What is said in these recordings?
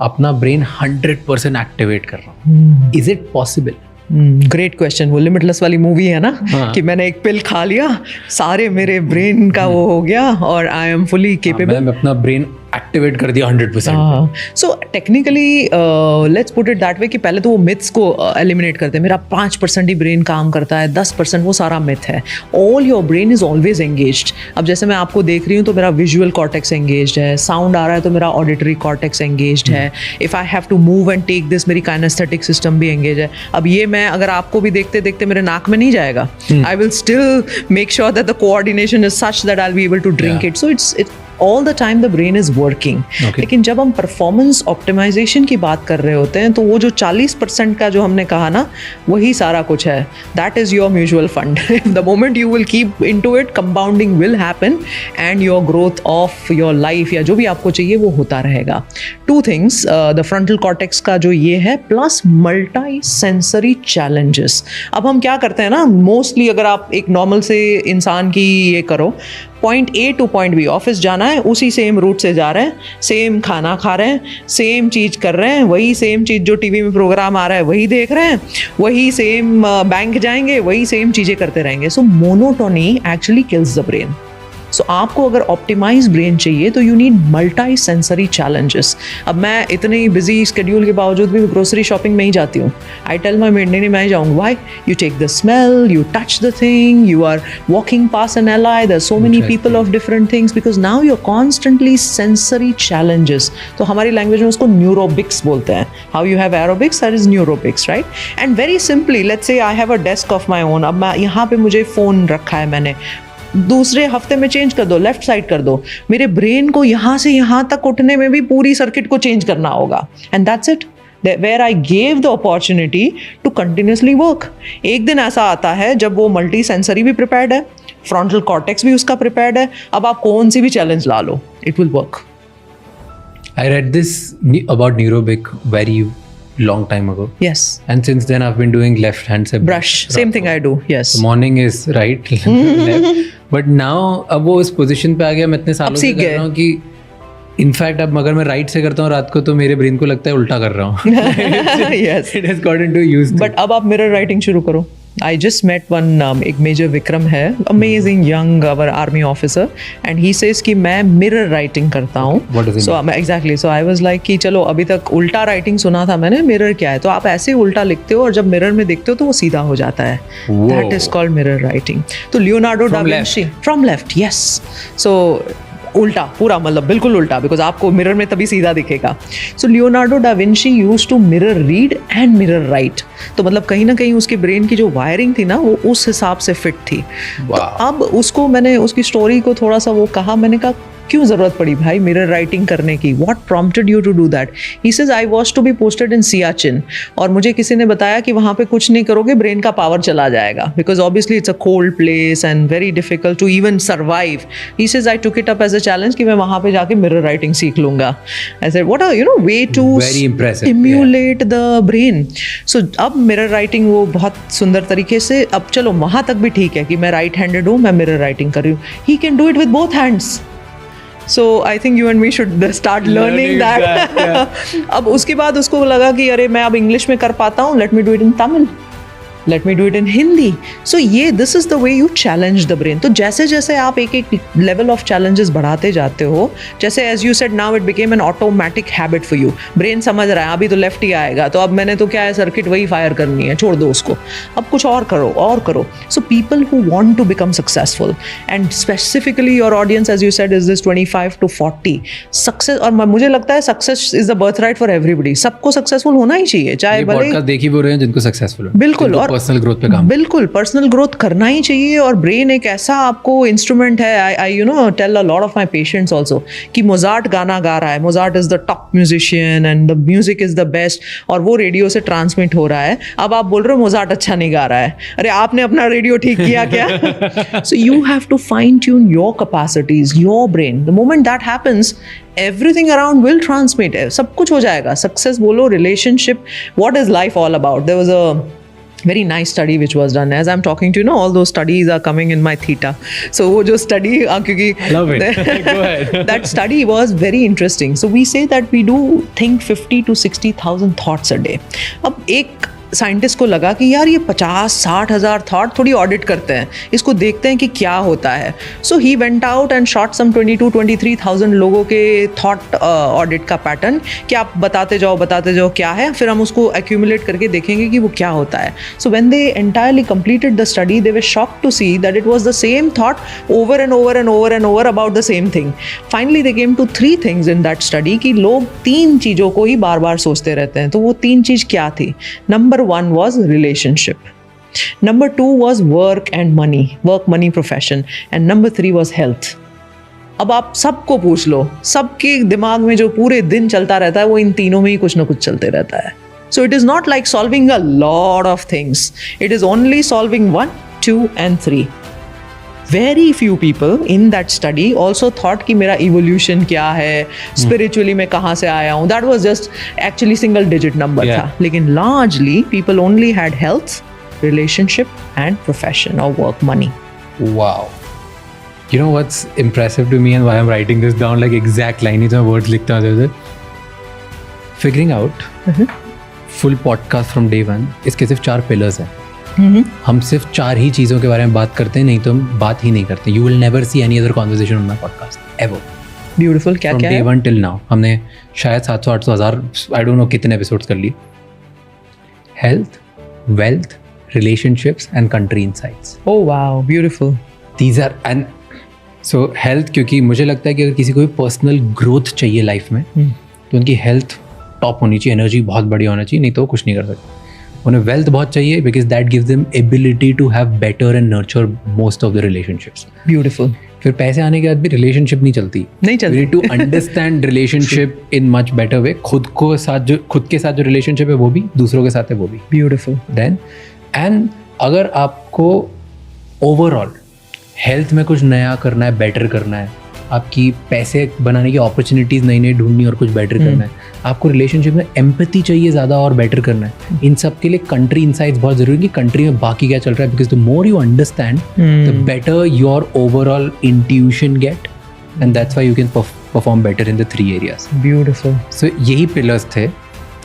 अपना brain 100% activate कर रहा हूँ? Is it possible? Great question. वो लिमिटलेस वाली मूवी है ना, कि मैंने एक पिल खा लिया, सारे मेरे ब्रेन का वो हो गया और आई एम फुली केपेबल। मैं अपना ब्रेन एक्टिवेट कर दिया 100%। So technically let's put it that way कि पहले तो वो मिथ्स को एलिमिनेट करते हैं। मेरा 5% ही ब्रेन काम करता है, 10% वो सारा मिथ है। All your brain is always engaged. अब जैसे मैं आपको देख रही हूँ तो मेरा विजुअल कॉर्टेक्स एंगेज्ड है, साउंड आ रहा है तो मेरा ऑडिटरी कॉर्टेक्स एंगेज्ड है, if I have to move and take this मेरी काइनेस्थेटिक सिस्टम भी एंगेज है। अब ये मैं अगर आपको भी देखते देखते मेरे नाक में नहीं जाएगा, I will still make sure that the coordination is such that I will be able to drink it. So it's all the time the brain is working. Okay. लेकिन जब हम परफॉर्मेंस ऑप्टिमाइजेशन की बात कर रहे होते हैं तो वो जो 40% का जो हमने कहा ना, वही सारा कुछ है। That is your mutual fund. The moment you will keep into it, compounding will happen and your growth of your life या जो भी आपको चाहिए वो होता रहेगा। Two things, the frontal cortex का जो ये है, प्लस मल्टी सेंसरी चैलेंजेस। अब हम क्या करते हैं ना, मोस्टली अगर आप एक नॉर्मल से इंसान की ये करो, point A to point B office जाना है, उसी सेम रूट से जा रहे हैं, सेम खाना खा रहे हैं, सेम चीज़ कर रहे हैं, वही सेम चीज़ जो टीवी में प्रोग्राम आ रहा है वही देख रहे हैं, वही सेम बैंक जाएंगे, वही सेम चीज़ें करते रहेंगे। So monotony actually kills the brain. So आपको अगर ऑप्टिमाइज ब्रेन चाहिए तो you need multi sensory challenges. अब मैं इतनी बिजी स्केड्यूल के बावजूद भी ग्रोसरी शॉपिंग में ही जाती हूँ। आई टेल माई मेड नहीं मैं ही जाऊँगी। Why? You take the smell, you touch the thing, you are walking past an alley, there so many people of different things, because now you are constantly sensory challenges. तो हमारी language में उसको neurobics बोलते हैं। How you have aerobics, that is neurobics, right? And very simply let's say I have a desk of my own. अब मैं यहाँ पे मुझे फ़ोन रखा है, मैंने दूसरे हफ्ते में चेंज कर दो, लेफ्ट साइड कर दो, मेरे ब्रेन को यहाँ से यहाँ तक उठने में भी पूरी सर्किट को चेंज करना होगा। And that's it, where I gave the opportunity to continuously work. एक दिन ऐसा आता है जब वो मल्टी सेंसरी भी प्रिपेयर्ड है, फ्रंटल कॉर्टेक्स भी उसका प्रिपेयर्ड है, अब आप कौन सी भी चैलेंज ला लो, it will work. I read this about Neurobic very long time ago. Yes. And since then I've been doing left hand से brush. Same thing I do. Yes. So morning is right, left. But now अब वो इस position पे आ गया, मैं इतने सालों से कर रहा हूँ कि इनफैक्ट अब अगर मैं राइट से करता हूँ रात को तो मेरे ब्रेन को लगता है उल्टा कर रहा हूँ। Yes. It has gotten to use. But अब आप मिरर राइटिंग शुरू करो। I just met one एक मेजर विक्रम है, amazing young our army officer, and he says कि मैं मिरर राइटिंग करता हूँ। What does it mean? Exactly. So I was like कि चलो अभी तक उल्टा राइटिंग सुना था मैंने, मिरर क्या है? तो आप ऐसे उल्टा लिखते हो और जब मिरर में देखते हो तो वो सीधा हो जाता है। That is called mirror writing. तो Leonardo da Vinci from left, yes. So उल्टा पूरा, मतलब बिल्कुल उल्टा, बिकॉज आपको मिरर में तभी सीधा दिखेगा। So Leonardo da Vinci used to mirror read and mirror write. तो मतलब कहीं ना कहीं उसके ब्रेन की जो वायरिंग थी ना वो उस हिसाब से फिट थी। तो अब उसको मैंने उसकी स्टोरी को थोड़ा सा वो कहा, मैंने कहा क्यों ज़रूरत पड़ी भाई मिरर राइटिंग करने की? What prompted you to do that? He says I was to be posted in Siachen, और मुझे किसी ने बताया कि वहाँ पे कुछ नहीं करोगे ब्रेन का पावर चला जाएगा, because obviously it's a cold place and very difficult to even survive. He says I took it up as a challenge कि मैं वहाँ पे जाके मिरर राइटिंग सीख लूँगा। I said what are way to stimulate the brain. So अब mirror writing वो बहुत सुंदर तरीके से, अब चलो वहाँ तक भी ठीक है कि मैं राइट हैंडेड हूँ, मैं मिरर राइटिंग कर रही हूँ। He can do it with both hands. So I think you and me should start learning that. Yeah. अब उसके बाद उसको लगा कि अरे मैं अब इंग्लिश में कर पाता हूँ, let me do it in Tamil. Let me do it in Hindi. So ये this is the way you challenge the brain. तो जैसे जैसे आप एक एक level of challenges बढ़ाते जाते हो, जैसे as you said now it became an automatic habit for you. Brain समझ रहा है अभी तो लेफ्ट ही आएगा, तो अब मैंने तो क्या है सर्किट वही फायर करनी है, छोड़ दो उसको, अब कुछ और करो और करो। So people who want to become successful and specifically your audience as you said is this 25 to 40 success, और मुझे लगता है success is the birthright for everybody. सबको सक्सेसफुल होना ही चाहिए, चाहे भले देख ही बोल रहे हैं जिनको सक्सेसफुल हो। बिल्कुल, और पर्सनल ग्रोथ पे काम, बिल्कुल पर्सनल ग्रोथ करना ही चाहिए। और ब्रेन एक ऐसा आपको इंस्ट्रूमेंट है, I you know tell a lot of my patients also कि मोजार्ट गाना गा रहा है, Mozart is the top musician and the music is the best, और वो रेडियो से ट्रांसमिट हो रहा है। अब आप बोल रहे हो मोजार्ट अच्छा नहीं गा रहा है, अरे आपने अपना रेडियो ठीक किया क्या? So you have to fine tune your capacities, your brain. The moment that happens everything around will transmit, सब कुछ हो जाएगा। सक्सेस बोलो, relationship, what is life all about? There was very nice study which was done. As I'm talking to you, all those studies are coming in my theta. So wo jo study kyunki Love it. Go ahead. that study was very interesting. So we say that we do think 50 to 60,000 thoughts a day. अब एक scientist को लगा कि यार ये 50-60 हज़ार thought थोड़ी audit करते हैं, इसको देखते हैं कि क्या होता है. So he went out and shot some 22-23,000 लोगों के थॉट ऑडिट का पैटर्न कि आप बताते जाओ क्या है, फिर हम उसको एक्यूमुलेट करके देखेंगे कि वो क्या होता है. So when they entirely completed the study they were shocked to see that it was the same thought over and over about the same thing. Finally they came to 3 things in that study कि लोग 3 चीज़ों को ही बार बार सोचते रहते हैं. तो वो 3 चीज़ क्या थी? Number 1 was relationship. Number 2 was work, money, profession. And number 3 was health. अब आप सबको पूछ लो, सबके दिमाग में जो पूरे दिन चलता रहता है वो इन तीनों में ही कुछ ना कुछ चलते रहता है. So it is not like solving a lot of things. It is only solving 1, 2 and 3. Very few people in that study also thought कि मेरा evolution क्या है, spiritually मैं कहाँ से आया हूँ. That was just actually single digit number था. लेकिन largely people only had health, relationship and profession or work, money. Wow. You know what's impressive to me and why I'm writing this down like exact line ही तो मैं words लिखता हूँ. Figuring out full podcast from day one. इसके सिर्फ 4 pillars हैं. हम सिर्फ 4 ही चीज़ों के बारे में बात करते हैं, नहीं तो हम बात ही नहीं करते. You will never see any other conversation on my podcast ever. Beautiful. क्या क्या है? From day one till now हमने शायद 700, 800, 1000 आई डोंट नो कितने एपिसोड्स कर लिए. Health, wealth, relationships and country insights. Oh wow, beautiful. These are and so health, क्योंकि मुझे लगता है कि अगर किसी को भी पर्सनल ग्रोथ चाहिए लाइफ में तो उनकी हेल्थ टॉप होनी चाहिए, एनर्जी बहुत बढ़िया होना चाहिए, नहीं तो कुछ नहीं कर सकते. उन्हें वेल्थ बहुत चाहिए because that gives them ability to have better and nurture most of the relationships. Beautiful. फिर पैसे आने के बाद भी रिलेशनशिप नहीं चलती. We need to understand relationship in much better way. खुद के साथ जो रिलेशनशिप है वो भी, दूसरों के साथ है वो भी. ब्यूटीफुल. देन एंड अगर आपको ओवरऑल हेल्थ में कुछ नया करना है, बेटर करना है, आपकी पैसे बनाने की अपॉर्चुनिटीज़ नई ढूंढनी और कुछ बेटर करना है, आपको रिलेशनशिप में एम्पैथी चाहिए ज़्यादा और बेटर करना है, इन सब के लिए कंट्री इनसाइट्स बहुत ज़रूरी है कि कंट्री में बाकी क्या चल रहा है. Because the more you understand the better your overall intuition get and that's why you can perform better in the 3 areas. Beautiful. So यही पिलर्स थे.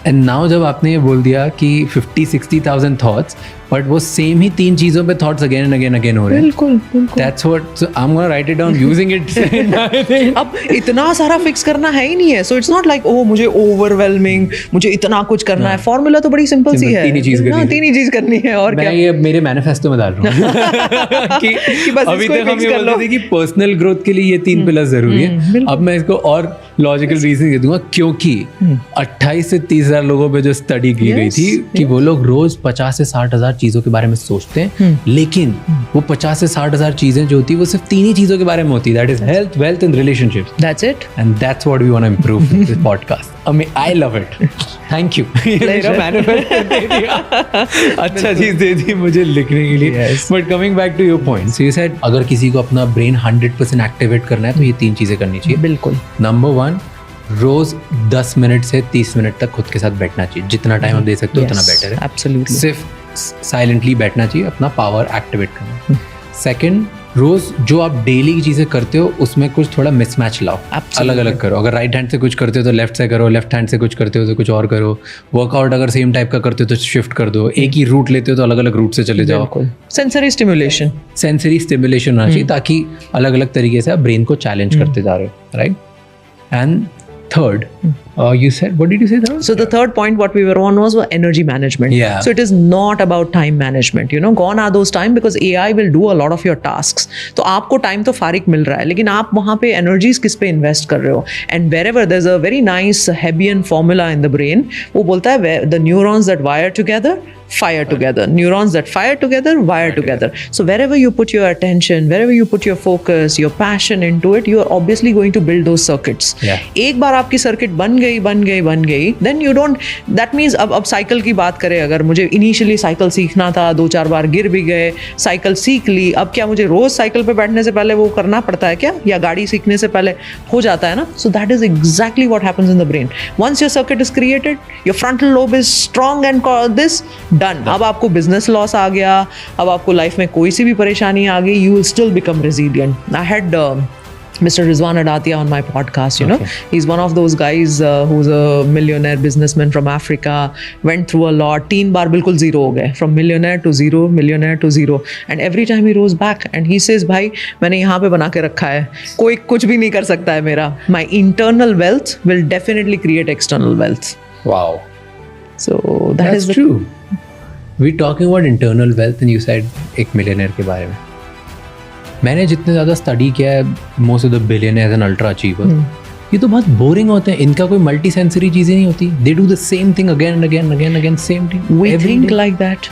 एंड नाउ जब आपने ये बोल दिया कि 50-60,000 थॉट्स, बट वो सेम ही 3 चीज़ों पे थॉट्स अगेन हो रहे हैं. बिल्कुल. That's what, so I'm gonna write it down using it. अब इतना सारा फिक्स करना है ही नहीं है. So it's not like मुझे overwhelming, मुझे इतना कुछ करना है. फॉर्मूला तो बड़ी सिंपल सी है. 3 ही चीज़ करनी है और क्या. मैं ये मेरे मैनिफेस्टो में डाल रहा हूँ कि बस अभी तक हम ये बोलते थे कि पर्सनल ग्रोथ के लिए ये 3 पिलर्स जरूरी है. अब मैं इसको और लॉजिकल रीजन दे दूंगा, क्योंकि 28 से 30,000 लोगों पे जो स्टडी की गई थी कि वो लोग रोज 50 से 60,000 चीजों के बारे में सोचते हैं, लेकिन वो 50 से 60,000 चीजें जो होती है वो सिर्फ 3 ही चीजों के बारे में होती है. That is health, wealth and relationships. That's it. And that's what we want to improve with this podcast. I love it. Thank you. मेरा मैनिफेस्ट दे दिया. अच्छा चीज दे दी मुझे लिखने के लिए. But coming back to your point, so you said अगर किसी को अपना ब्रेन 100% एक्टिवेट करना है तो ये 3 चीजें करनी चाहिए. बिल्कुल. नंबर 1, रोज 10 मिनट से 30 मिनट तक खुद के साथ बैठना चाहिए. जितना टाइम आप दे सकते हो उतना बेटर है. एब्सोल्युटली. सिर्फ साइलेंटली बैठना चाहिए, अपना पावर एक्टिवेट करना. सेकंड, रोज जो आप डेली की चीजें करते हो उसमें कुछ थोड़ा मिसमैच लाओ. अलग अलग करो. अगर राइट हैंड से कुछ करते हो तो लेफ्ट से करो, लेफ्ट हैंड से कुछ करते हो तो कुछ और करो. वर्कआउट अगर सेम टाइप का करते हो तो शिफ्ट कर दो. एक ही रूट लेते हो तो अलग अलग रूट से चले जाओ. सेंसरी स्टिमुलेशन होना चाहिए ताकि अलग अलग तरीके से आप ब्रेन को चैलेंज करते जा रहे हो. Right. And third, you said, what did you say third? So the third point what we were on was energy management. Yeah. So it is not about time management, gone are those time because AI will do a lot of your tasks. तो आपको time तो फारिग मिल रहा है, लेकिन आप वहाँ पे एनर्जीज किस पे इन्वेस्ट कर रहे हो. And wherever there's a very nice Hebbian formula in the brain, वो बोलता है the neurons that wire together fire together, neurons that fire together wire together. So wherever you put your attention, wherever you put your focus, your passion into it, you are obviously going to build those circuits. एक बार आपकी circuit बन गई, then you don't, that means अब cycle की बात करें, अगर मुझे इनिशियली साइकिल सीखना था, 2-4 बार गिर भी गए, साइकिल सीख ली, अब क्या मुझे रोज साइकिल पे बैठने से पहले वो करना पड़ता है क्या, या गाड़ी सीखने से पहले हो जाता है ना. So that is exactly what happens in the brain. Once your circuit is created, your frontal lobe is strong and this done. अब आपको बिजनेस लॉस आ गया, अब आपको लाइफ में कोई सी भी परेशानी आ गई, you will still become resilient. I had Mr. Rizwan Adatia on my podcast, you know. He's one of those guys who's a millionaire businessman from Africa, went through a lot, 3 बार बिल्कुल zero हो गए, from millionaire to zero, and every time he rose back and he says, भाई मैंने यहाँ पे बना के रखा है, कोई कुछ भी नहीं कर सकता है मेरा, my internal wealth will definitely create external wealth. Wow. So that's true. We're talking about internal wealth and you said एक millionaire के बारे में. मैंने जितने ज़्यादा स्टडी किया है most of the billionaires and ultra achiever, ये तो बहुत बोरिंग होते हैं, इनका कोई मल्टी सेंसरी चीज़ें नहीं होती, they do the same thing again again same thing, we think like that.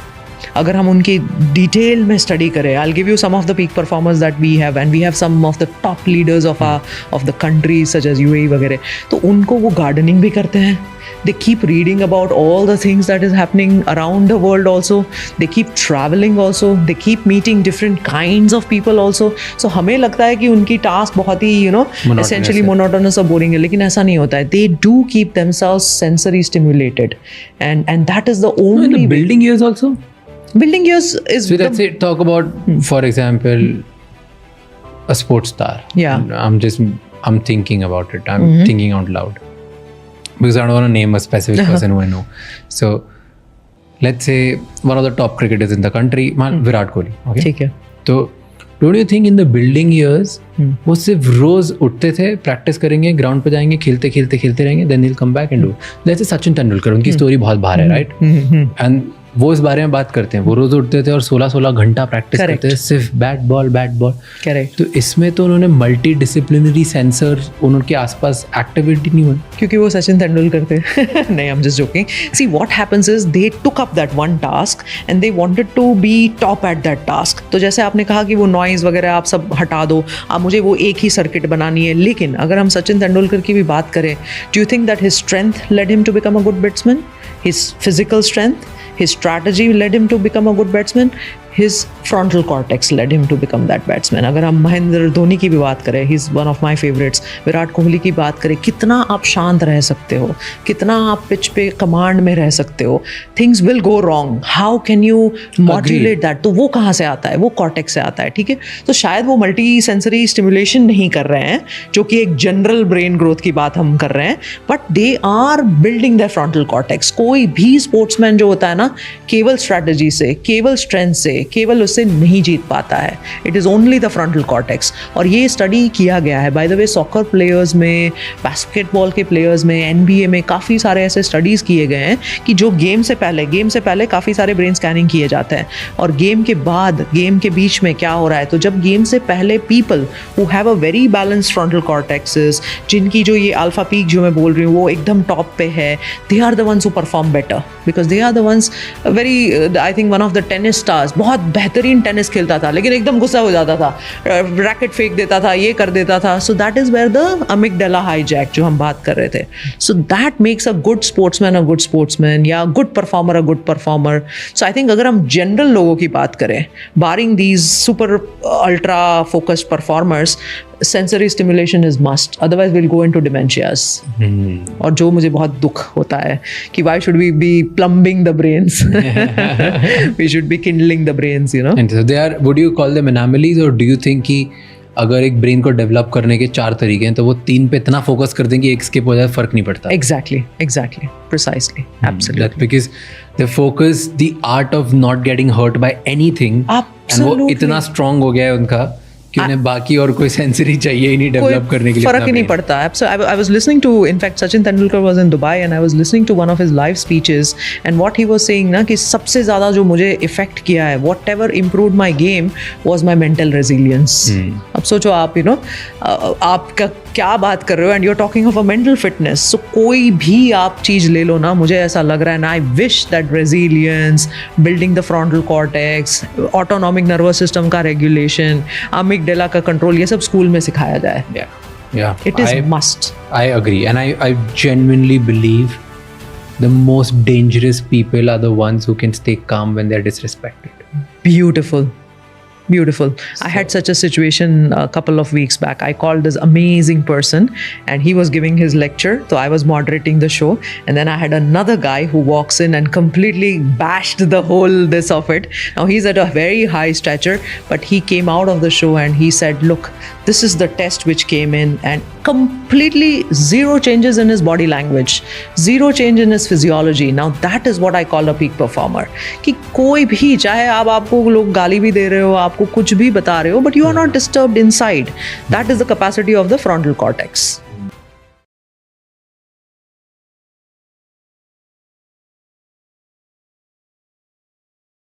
अगर हम उनकी डिटेल में स्टडी करें, I will give you some of the peak performers that we have, and we have some of the top leaders of the countries such as UAE वगैरह, तो उनको वो gardening भी करते हैं, they keep reading about all the things that is happening around the world also, they keep traveling also, they keep meeting different kinds of people also. So हमें लगता है कि उनकी टास्क बहुत ही you know essentially monotonous और boring है, लेकिन ऐसा नहीं होता है. They do keep themselves sensory stimulated, and that is the only the building years also. Building years is so let's say talk about for example a sports star. Yeah. I'm thinking about it. I'm thinking out loud. Because I don't want to name a specific person who I know. So, let's say one of the top cricketers in the country, Virat Kohli. Okay. ठीक है. तो don't you think in the building years, वो सिर्फ रोज उठते थे, practice करेंगे, ground पे जाएंगे, खेलते रहेंगे, then they'll come back and do. Let's say Sachin Tendulkar, उनकी स्टोरी बहुत बाहर है, right? And वो इस बारे में बात करते हैं, वो रोज उठते थे और 16 घंटा प्रैक्टिस करते थे सिर्फ बैट बॉल. करेक्ट. तो इसमें तो उन्होंने मल्टी डिसिप्लिनरी सेंसर उनके आसपास एक्टिविटी नहीं हुई, क्योंकि वो सचिन तेंदुलकर थे. नहीं, I am just joking. See what happens is they took up that one task and they wanted to be top at that task. तो जैसे आपने कहा कि वो नॉइज वगैरह आप सब हटा दो, आप मुझे वो एक ही सर्किट बनानी है. लेकिन अगर हम सचिन तेंदुलकर की भी बात करें, do you think that his strength led him to become a good batsman? His physical strength, his strategy led him to become a good batsman. His frontal cortex led him to become that batsman. अगर हम महेंद्र धोनी की भी बात करें, he's one of my favorites. Virat Kohli की बात करें, कितना आप शांत रह सकते हो, कितना आप पिच पे कमांड में रह सकते हो. Things will go wrong. How can you modulate that? तो वो कहाँ से आता है? वो कॉर्टेक्स से आता है. ठीक है. तो शायद वो मल्टी सेंसरी स्टिमुलेशन नहीं कर रहे हैं, जो कि एक जनरल ब्रेन ग्रोथ की बात हम कर रहे हैं, but they are building the frontal cortex. कोई भी स्पोर्ट्समैन जो होता है ना, केवल स्ट्रैटेजी से, केवल स्ट्रेंथ से, केवल उससे नहीं जीत पाता है. It is only the frontal cortex. और ये स्टडी किया गया है by the way, soccer players में, बास्केटबॉल के प्लेयर्स में, NBA में काफ़ी सारे ऐसे स्टडीज़ किए गए हैं कि जो गेम से पहले काफ़ी सारे ब्रेन स्कैनिंग किए जाते हैं, और गेम के बाद, गेम के बीच में क्या हो रहा है. तो जब गेम से पहले people who have a very balanced frontal cortexes, जिनकी जो ये अल्फा पीक जो मैं बोल रही हूँ वो एकदम टॉप पे है, they are the ones who perform better, because they are the ones very, I think one of the tennis stars, बहुत बेहतरीन टेनिस खेलता था लेकिन एकदम गुस्सा हो जाता था, रैकेट फेंक देता था, ये कर देता था. So that is where the amygdala hijack जो हम बात कर रहे थे. So that makes a good sportsman या good performer a good performer. So I think अगर हम जनरल लोगों की बात करें, barring these super ultra focused performers, sensory stimulation is must, otherwise will go into dementias. और जो मुझे बहुत दुख होता है कि why should we be plumbing the brains, we should be kindling the brains, you know. And so they are, would you call them anomalies, और do you think कि अगर एक ब्रेन को डेवलप करने के 4 तरीके हैं तो वो 3 पे इतना फोकस कर दें कि एक स्किप हो जाए, फर्क नहीं पड़ता? Exactly, precisely, absolutely. That's because they focus the art of not getting hurt by anything. Absolutely. And वो इतना strong हो गया है उनका कि उन्हें बाकी और कोई सेंसरी चाहिए ही नहीं डेवलप करने के लिए, फर्क ही नहीं पड़ता. I was listening to, in fact Sachin Tendulkar was in Dubai and I was listening to one of his live speeches and what he was saying ना कि सबसे ज़्यादा जो मुझे इफेक्ट किया है, whatever improved my game was my mental resilience. अब सोचो आप, you know, आपका क्या बात कर रहे हो, and you are talking of a mental fitness. So कोई भी आप चीज़ ले लो ना, मुझे ऐसा लग रहा है ना, I wish that resilience, building the frontal cortex, autonomic nervous system का रेगुलेशन, अमिगडाला का कंट्रोल, ये सब स्कूल में सिखाया जाए. It is must. I agree and I genuinely believe the most dangerous people are the ones who can stay calm when they're disrespected. Beautiful. Beautiful. I had such a situation a couple of weeks back. I called this amazing person and he was giving his lecture. So I was moderating the show. And then I had another guy who walks in and completely bashed the whole this of it. Now he's at a very high stature, but he came out of the show and he said, look, this is the test which came in, and completely zero changes in his body language, zero change in his physiology. Now that is what I call a peak performer. कि कोई भी, चाहे आप आपको लोग गाली भी दे रहे हो, आपको कुछ भी बता रहे हो, but you are not disturbed inside. That is the capacity of the frontal cortex.